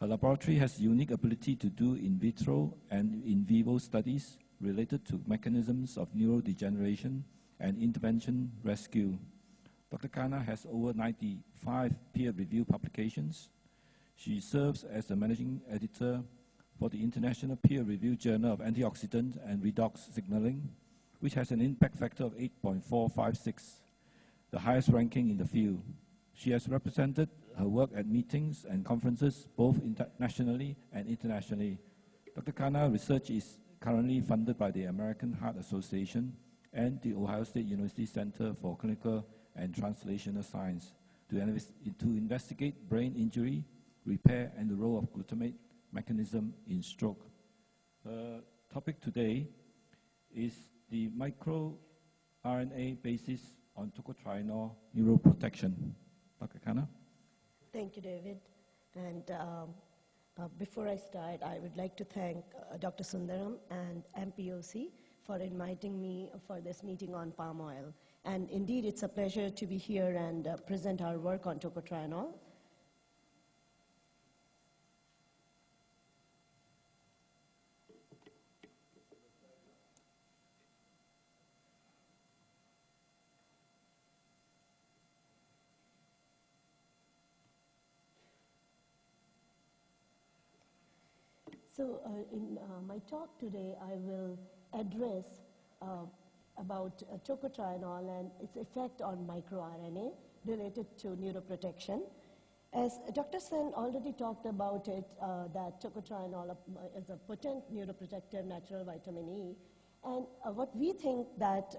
Her laboratory has unique ability to do in vitro and in vivo studies related to mechanisms of neurodegeneration and intervention rescue. Dr. Khanna has over 95 peer-reviewed publications. She serves as the managing editor for the International Peer-Reviewed Journal of Antioxidant and Redox Signaling, which has an impact factor of 8.456, the highest ranking in the field. She has represented her work at meetings and conferences, both nationally and internationally. Dr. Khanna research is currently funded by the American Heart Association and the Ohio State University Center for Clinical and Translational Science to investigate brain injury, repair, and the role of glutamate mechanism in stroke. The topic today is the microRNA basis on tocotrienol neuroprotection. Dr. Khanna? Thank you, David. And before I start, I would like to thank Dr. Sundaram and MPOC for inviting me for this meeting on palm oil. And indeed, it's a pleasure to be here and present our work on tocotrienol. So in my talk today, I will address about tocotrienol and its effect on microRNA related to neuroprotection. As Dr. Sen already talked about it, that tocotrienol is a potent neuroprotective natural vitamin E. And what we think that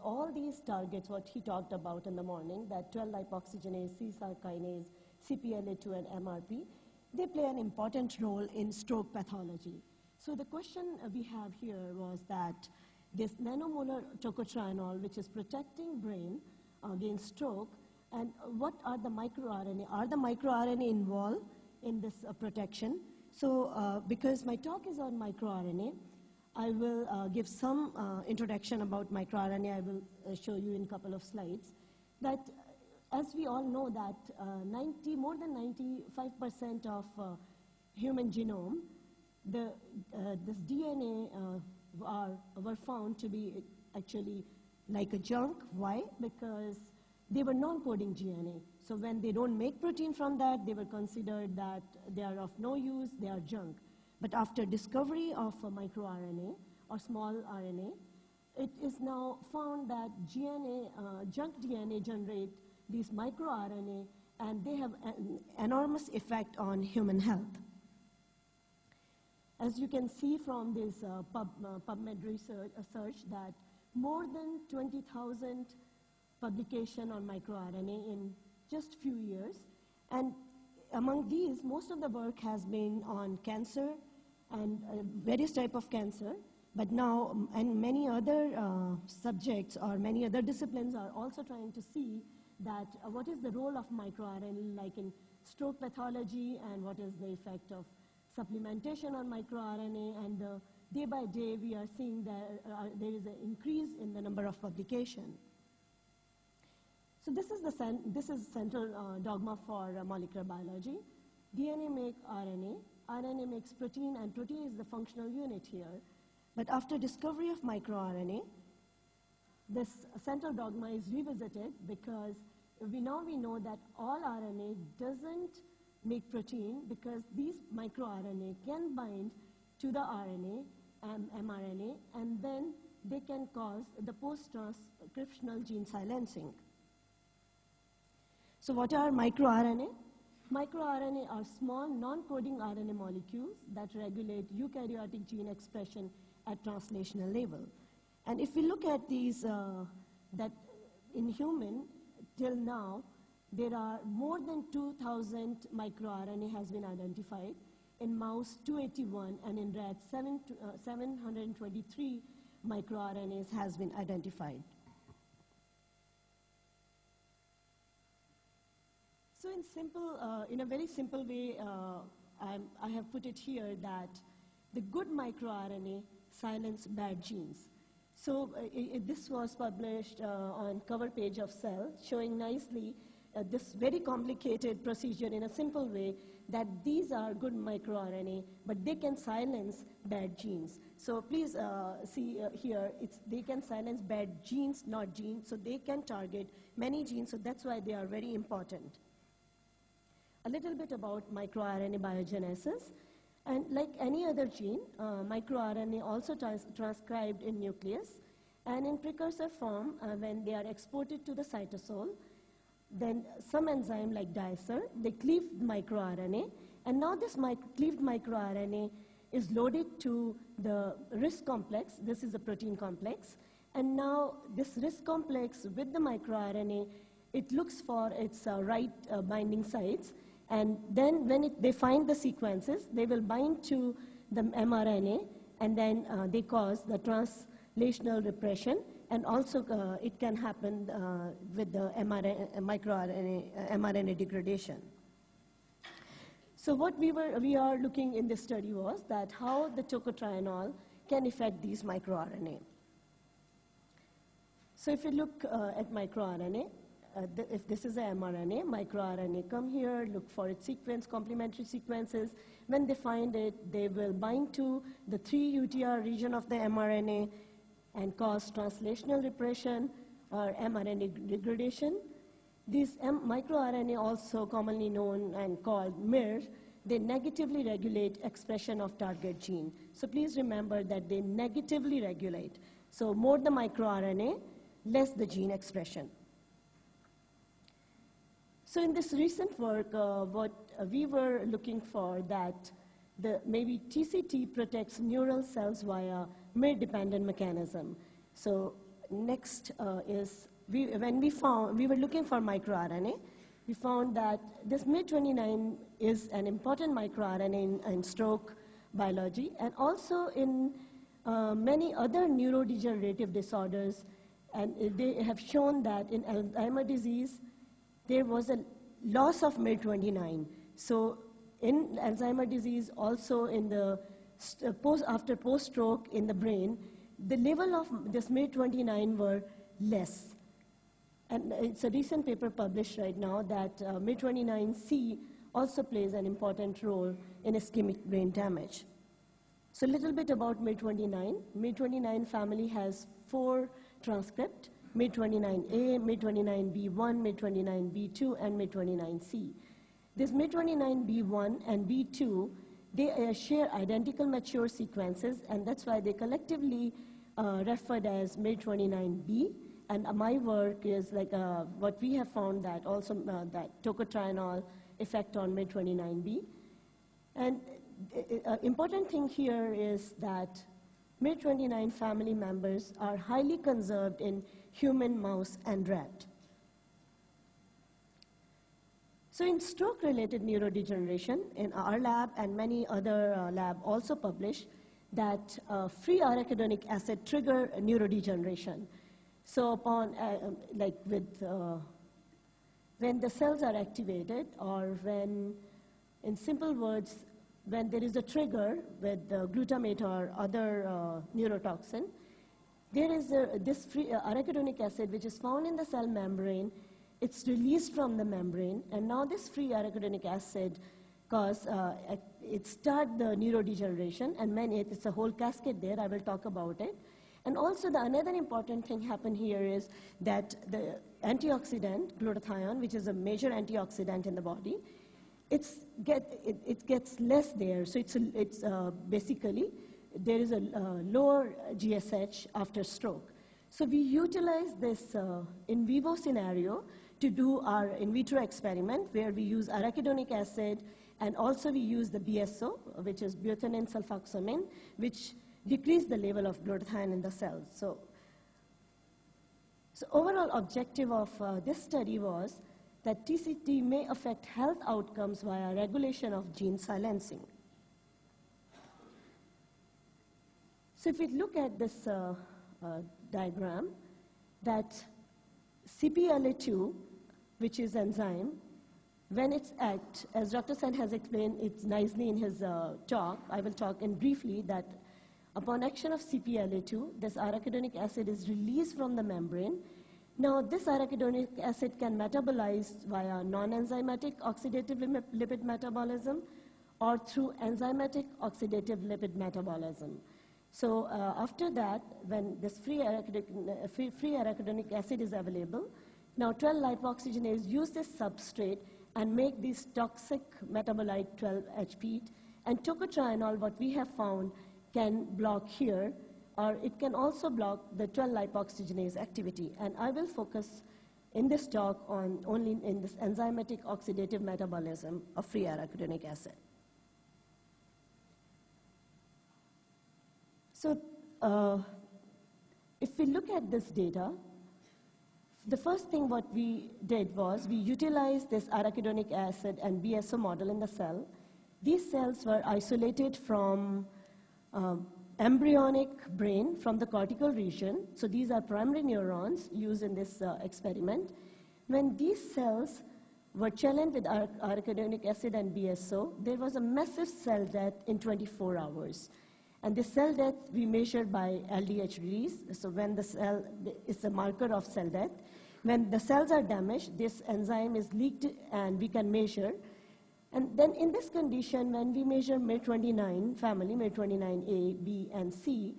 all these targets, what he talked about in the morning, that 12-lipoxygenase, C-cell kinase, CPLA2, and MRP, they play an important role in stroke pathology. So the question we have here was that this nanomolar tocotrienol, which is protecting brain against stroke, and what are the microRNA? Are the microRNA involved in this protection? So because my talk is on microRNA, I will give some introduction about microRNA. I will show you in a couple of slides. That as we all know that more than 95% of human genome, this DNA were found to be actually like a junk. Why? Because they were non-coding DNA. So when they don't make protein from that, they were considered that they are of no use, they are junk. But after discovery of microRNA or small RNA, it is now found that junk DNA generate these microRNA, and they have an enormous effect on human health. As you can see from this PubMed research that more than 20,000 publications on microRNA in just few years. And among these, most of the work has been on cancer and various types of cancer. But now, and many other subjects or many other disciplines are also trying to see that what is the role of microRNA, like in stroke pathology, and what is the effect of supplementation on microRNA. And day by day, we are seeing that there is an increase in the number of publications. So this is central dogma for molecular biology. DNA makes RNA, RNA makes protein, and protein is the functional unit here. But after discovery of microRNA, this central dogma is revisited because we know that all RNA doesn't make protein because these microRNA can bind to the RNA and mRNA, and then they can cause the post-transcriptional gene silencing. So what are microRNA? MicroRNA are small non-coding RNA molecules that regulate eukaryotic gene expression at translational level. And if we look at these, that in human, till now, there are more than 2,000 microRNA has been identified. In mouse, 281, and in rat, 723 microRNAs has been identified. So in a very simple way, I have put it here that the good microRNA silence bad genes. So this was published on cover page of Cell, showing nicely this very complicated procedure in a simple way, that these are good microRNA, but they can silence bad genes. So please see here, they can silence bad genes, not genes, so they can target many genes, so that's why they are very important. A little bit about microRNA biogenesis. And like any other gene, microRNA also transcribed in nucleus, and in precursor form, when they are exported to the cytosol, then some enzyme like dicer, they cleave microRNA, and now this cleaved microRNA is loaded to the RISC complex. This is a protein complex, and now this RISC complex with the microRNA, it looks for its right binding sites, and then when they find the sequences, they will bind to the mRNA, and then they cause the translational repression, and also it can happen with the mRNA degradation. So what we are looking in this study was that how the tocotrienol can affect these microRNA. So if you look at microRNA, if this is a mRNA, microRNA come here, look for its sequence, complementary sequences. When they find it, they will bind to the 3 UTR region of the mRNA and cause translational repression or mRNA degradation. These microRNA, also commonly known and called MIR, they negatively regulate expression of target gene. So please remember that they negatively regulate. So more the microRNA, less the gene expression. So in this recent work, what we were looking for that maybe TCT protects neural cells via MIR-dependent mechanism. So next is, when we were looking for microRNA, we found that this MIR29 is an important microRNA in stroke biology, and also in many other neurodegenerative disorders. And they have shown that in Alzheimer's disease, there was a loss of MIR29. So in Alzheimer's disease, also in the after post-stroke in the brain, the level of this MIR29 were less. And it's a recent paper published right now that MIR29C also plays an important role in ischemic brain damage. So a little bit about MIR29. MIR29 family has 4 transcripts: MIR29A, MIR29B1, MIR29B2, and MIR29C. This MIR29B1 and B2, they share identical mature sequences, and that's why they collectively referred as MIR29B. And my work is like what we have found that also that tocotrienol effect on MIR29B. And important thing here is that MIR29 family members are highly conserved in human, mouse, and rat. So in stroke-related neurodegeneration, in our lab and many other labs also published that free arachidonic acid trigger neurodegeneration. So upon, when the cells are activated, or when, in simple words, when there is a trigger with glutamate or other neurotoxin, there is this free arachidonic acid which is found in the cell membrane. It's released from the membrane, and now this free arachidonic acid it starts the neurodegeneration, and it's a whole cascade there. I will talk about it. And also another important thing happened here is that the antioxidant, glutathione, which is a major antioxidant in the body, it gets less there. So it's basically, there is a lower GSH after stroke. So we utilize this in vivo scenario to do our in vitro experiment where we use arachidonic acid, and also we use the BSO, which is butynyl sulfoxamine, which decrease the level of glutathione in the cells. So overall objective of this study was that TCT may affect health outcomes via regulation of gene silencing. So if we look at this diagram, that CPLA2, which is enzyme, when it's act, as Dr. Sen has explained it nicely in his talk, I will talk in briefly that upon action of CPLA2, this arachidonic acid is released from the membrane, Now, this arachidonic acid can metabolize via non-enzymatic oxidative lipid metabolism or through enzymatic oxidative lipid metabolism. So after that, when this free arachidonic acid is available, now 12-lipoxygenase use this substrate and make this toxic metabolite 12-HPEAT. And tocotrienol, what we have found, can block here, or it can also block the 12-lipoxygenase activity. And I will focus in this talk on only in this enzymatic oxidative metabolism of free arachidonic acid. So if we look at this data, the first thing what we did was we utilized this arachidonic acid and BSO model in the cell. These cells were isolated from embryonic brain from the cortical region. So these are primary neurons used in this experiment. When these cells were challenged with arachidonic acid and BSO, there was a massive cell death in 24 hours. And this cell death we measured by LDH release. So when the cell is a marker of cell death, when the cells are damaged, this enzyme is leaked and we can measure. And then in this condition, when we measure MIR29 family, MIR29A, B, and C,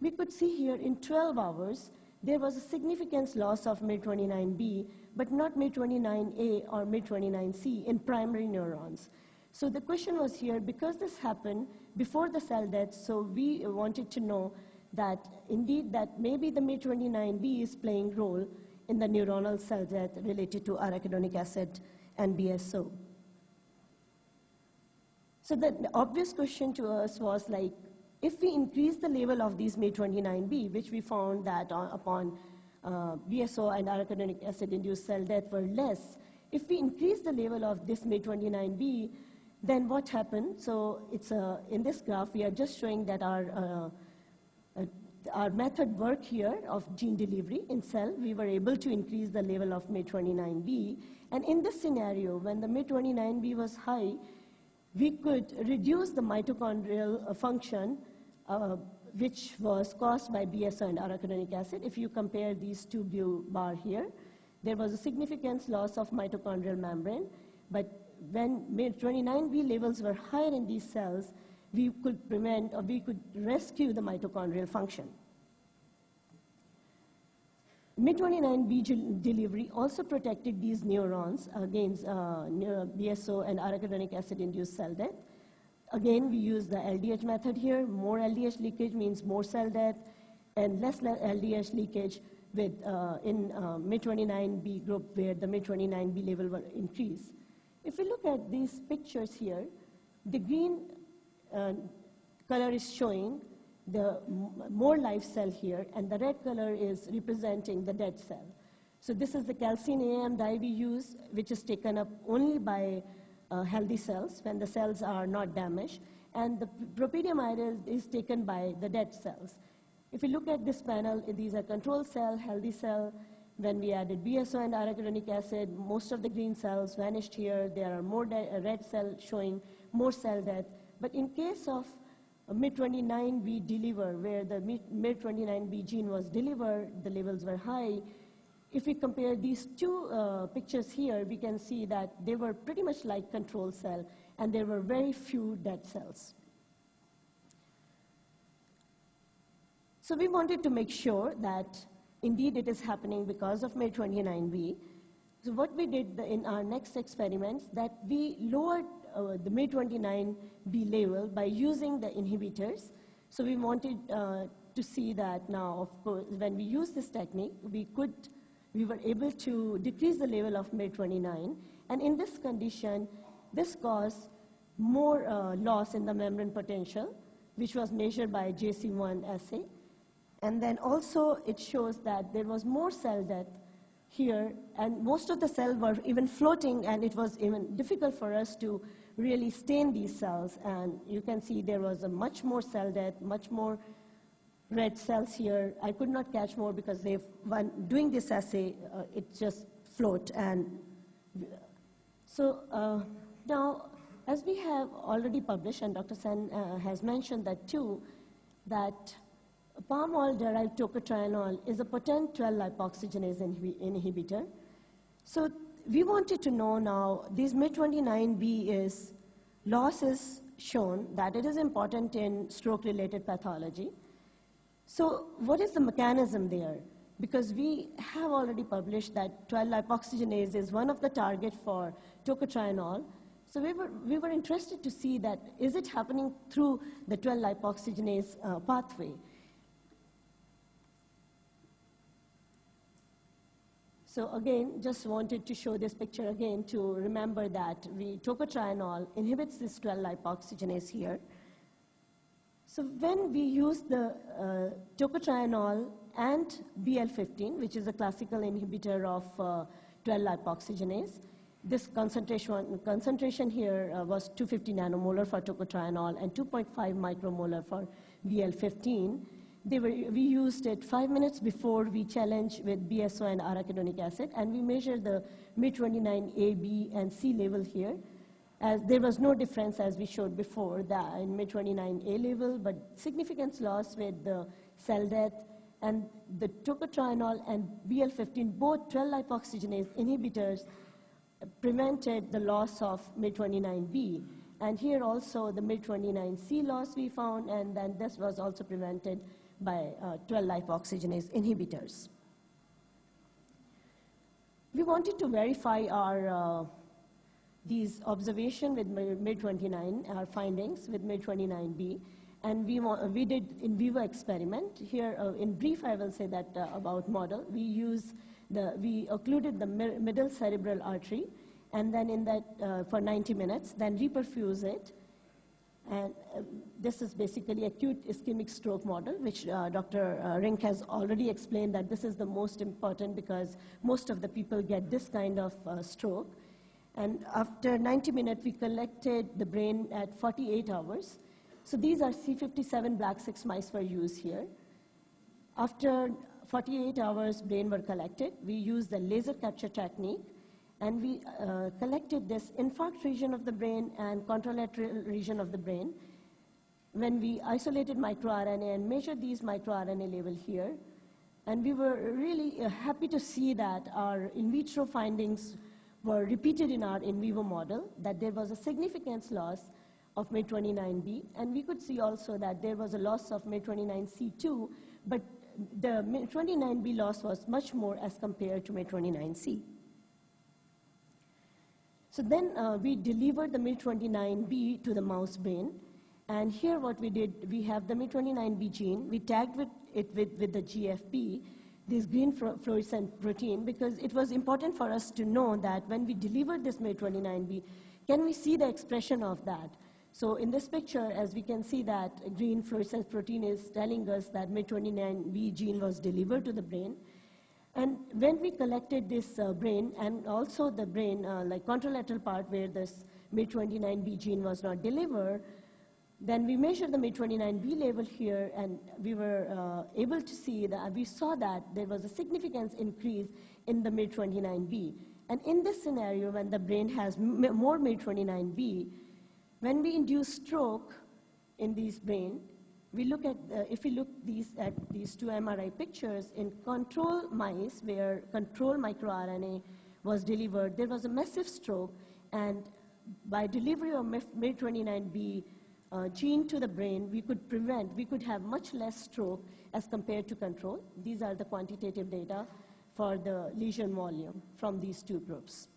we could see here in 12 hours, there was a significant loss of MIR29B, but not MIR29A or MIR29C in primary neurons. So the question was here, because this happened before the cell death, so we wanted to know that indeed that maybe the MIR29B is playing role in the neuronal cell death related to arachidonic acid and BSO. So the obvious question to us was like, if we increase the level of these MIR29B, which we found that upon BSO and arachidonic acid-induced cell death were less, if we increase the level of this MIR29B, then what happened? So it's in this graph, we are just showing that our method work here of gene delivery in cell, we were able to increase the level of MIR29B. And in this scenario, when the MIR29B was high, we could reduce the mitochondrial function, which was caused by BSO and arachidonic acid. If you compare these two blue bars here, there was a significant loss of mitochondrial membrane. But when MIR29B levels were higher in these cells, we could prevent or we could rescue the mitochondrial function. MIR29B delivery also protected these neurons against BSO and arachidonic acid-induced cell death. Again, we use the LDH method here. More LDH leakage means more cell death, and less LDH leakage with in MIR29B group where the MIR29B level will increase. If we look at these pictures here, the green color is showing the more live cell here, and the red color is representing the dead cell. So this is the calcine AM dye we use, which is taken up only by healthy cells when the cells are not damaged, and the propedium is taken by the dead cells. If you look at this panel, these are control cell, healthy cell. When we added BSO and arachidonic acid, most of the green cells vanished here. There are more red cells showing more cell death. But in case of MIR29B deliver, where the MIR29B gene was delivered, the levels were high. If we compare these two pictures here, we can see that they were pretty much like control cell, and there were very few dead cells. So we wanted to make sure that indeed it is happening because of MIR29B. So what we did in our next experiments, that we lowered the MIR29B level by using the inhibitors. So we wanted to see that now, of course, when we use this technique, we were able to decrease the level of MIR29. And in this condition, this caused more loss in the membrane potential, which was measured by JC1 assay. And then also it shows that there was more cell death here, and most of the cells were even floating, and it was even difficult for us to really stain these cells. And you can see there was a much more cell death, much more red cells here. I could not catch more because when doing this assay, it just float. And so now, as we have already published, and Dr. Sen has mentioned that too, that palm oil-derived tocotrienol is a potent 12-lipoxygenase inhibitor. So we wanted to know now, this MID29B loss is shown that it is important in stroke-related pathology. So what is the mechanism there? Because we have already published that 12-lipoxygenase is one of the targets for tocotrienol. So we were interested to see that, is it happening through the 12-lipoxygenase pathway? So again, just wanted to show this picture again to remember that tocotrienol inhibits this 12-lipoxygenase here. So when we use the tocotrienol and BL15, which is a classical inhibitor of 12-lipoxygenase, this concentration here was 250 nanomolar for tocotrienol and 2.5 micromolar for BL15. We used it 5 minutes before we challenged with BSO and arachidonic acid, and we measured the MID29A, B, and C level here. As there was no difference, as we showed before, that in MID29A level, but significant loss with the cell death, and the tocotrienol and BL15, both 12-lipoxygenase inhibitors, prevented the loss of MID29B. And here also the MID29C loss we found, and then this was also prevented by 12-lipoxygenase inhibitors. We wanted to verify our these observation with MID29, our findings with MID29B, and we did in vivo experiment. Here, in brief, I will say that about model. We occluded the middle cerebral artery, and then in that for 90 minutes, then reperfuse it. And this is basically acute ischemic stroke model, which Dr. Rink has already explained that this is the most important because most of the people get this kind of stroke. And after 90 minutes, we collected the brain at 48 hours. So these are C57 black 6 mice were used here. After 48 hours, brain were collected. We used the laser capture technique, and we collected this infarct region of the brain and contralateral region of the brain. When we isolated microRNA and measured these microRNA level here, and we were really happy to see that our in vitro findings were repeated in our in vivo model, that there was a significant loss of MID29B, and we could see also that there was a loss of MID29C2, but the MID29B loss was much more as compared to MID29C. So then we delivered the MID29B to the mouse brain, and here what we did, we have the MID29B gene, we tagged it with the GFP, this green fluorescent protein, because it was important for us to know that when we delivered this MID29B, can we see the expression of that? So in this picture, as we can see that green fluorescent protein is telling us that MID29B gene was delivered to the brain. And when we collected this brain, and also the brain, like contralateral part where this MID29B gene was not delivered, then we measured the MID29B level here, and we were able to see that, we saw that there was a significant increase in the MID29B. And in this scenario, when the brain has more MID29B, when we induce stroke in these brain, we look at, if we look at these two MRI pictures, in control mice where control microRNA was delivered, there was a massive stroke, and by delivery of MID29B gene to the brain, we could have much less stroke as compared to control. These are the quantitative data for the lesion volume from these two groups.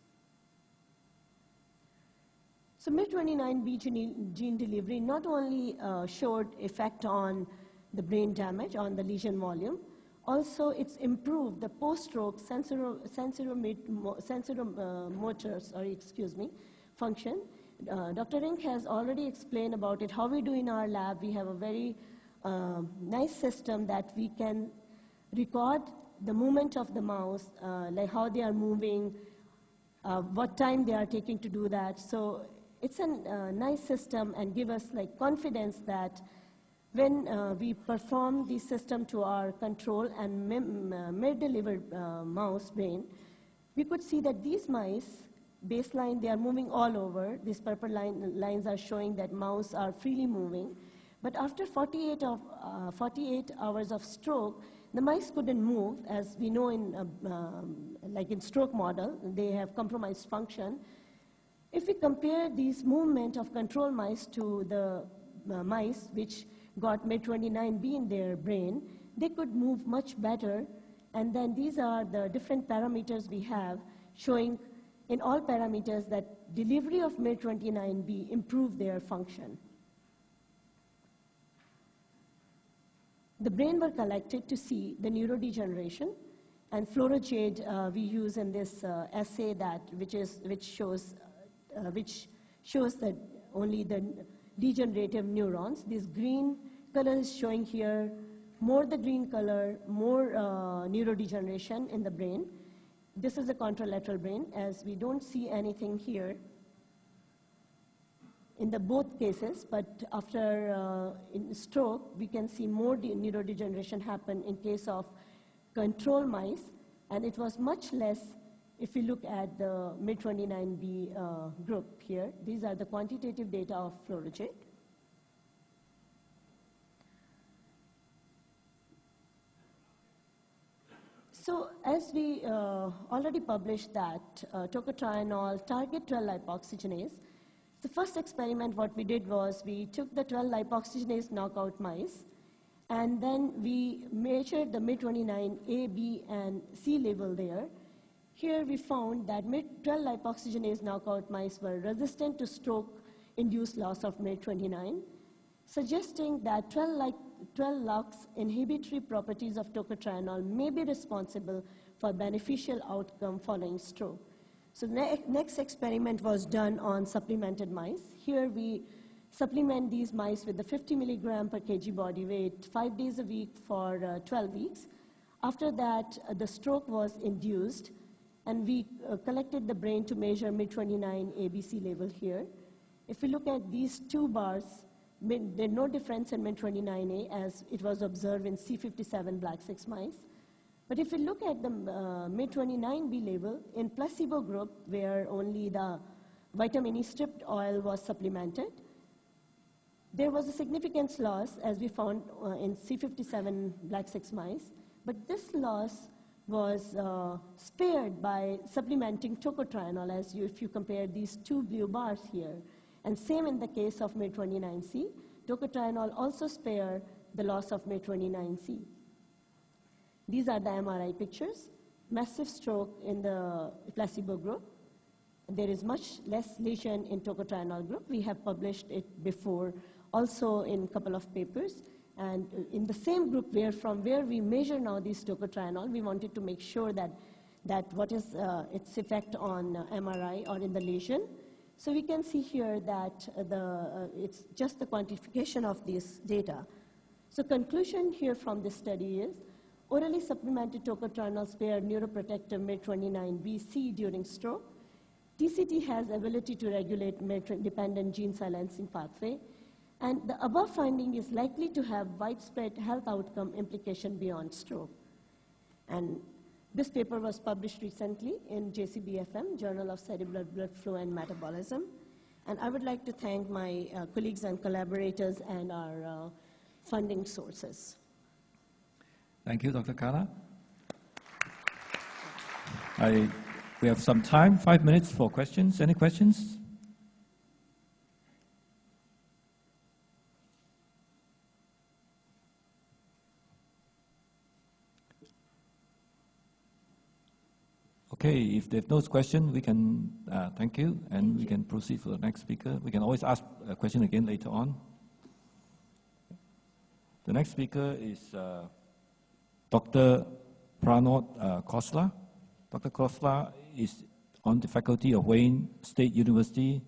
So MID29B gene delivery not only showed effect on the brain damage, on the lesion volume, also it's improved the post-stroke function. Dr. Rink has already explained about it, how we do in our lab. We have a very nice system that we can record the movement of the mouse, like how they are moving, what time they are taking to do that. So it's a nice system and give us like confidence that when we perform the system to our control and mid-delivered mouse brain, we could see that these mice, baseline, they are moving all over. These purple lines are showing that mouse are freely moving. But after 48 hours of stroke, the mice couldn't move, as we know like in stroke model, they have compromised function. If we compare these movement of control mice to the mice which got MIR29B in their brain, they could move much better. And then these are the different parameters we have showing in all parameters that delivery of MIR29B improved their function. The brain were collected to see the neurodegeneration, and FluoroJade we use in this assay which shows that only the degenerative neurons. This green color is showing here, more the green color, more neurodegeneration in the brain. This is a contralateral brain, as we don't see anything here in the both cases, but after in stroke, we can see more neurodegeneration happen in case of control mice, and it was much less if we look at the MIR29B group here. These are the quantitative data of FluoroJade. So as we already published that tocotrienol target 12-lipoxygenase, the first experiment what we did was we took the 12-lipoxygenase knockout mice, and then we measured the MIR29A, B, and C level there. Here we found that 12-lipoxygenase knockout mice were resistant to stroke-induced loss of MIR29, suggesting that 12-lux inhibitory properties of tocotrienol may be responsible for beneficial outcome following stroke. So next experiment was done on supplemented mice. Here we supplement these mice with the 50 milligram per kg body weight 5 days a week for 12 weeks. After that, the stroke was induced, and we collected the brain to measure MIR29 ABC level here. If we look at these two bars, there's no difference in MIR29A as it was observed in C57 black 6 mice. But if we look at the MIR29B level in placebo group, where only the vitamin E stripped oil was supplemented, there was a significant loss, as we found in C57 black 6 mice. But this loss was spared by supplementing tocotrienol, if you compare these two blue bars here. And same in the case of MIR29C, tocotrienol also spared the loss of MIR29C. These are the MRI pictures. Massive stroke in the placebo group. There is much less lesion in tocotrienol group. We have published it before also in a couple of papers. And in the same group from where we measure now this tocotrienol, we wanted to make sure that what is its effect on MRI or in the lesion. So we can see here that it's just the quantification of this data. So conclusion here from this study is, orally supplemented tocotrienol spared neuroprotective MIR29B/C during stroke. TCT has ability to regulate MIR-dependent gene silencing pathway. And the above finding is likely to have widespread health outcome implication beyond stroke. And this paper was published recently in JCBFM, Journal of Cerebral Blood Flow and Metabolism. And I would like to thank my colleagues and collaborators and our funding sources. Thank you, Dr. Khanna. We have some time, 5 minutes for questions. Any questions? Okay, if there's no question, we can thank you, and we can proceed for the next speaker. We can always ask a question again later on. The next speaker is Dr. Pranod Khosla. Dr. Khosla is on the faculty of Wayne State University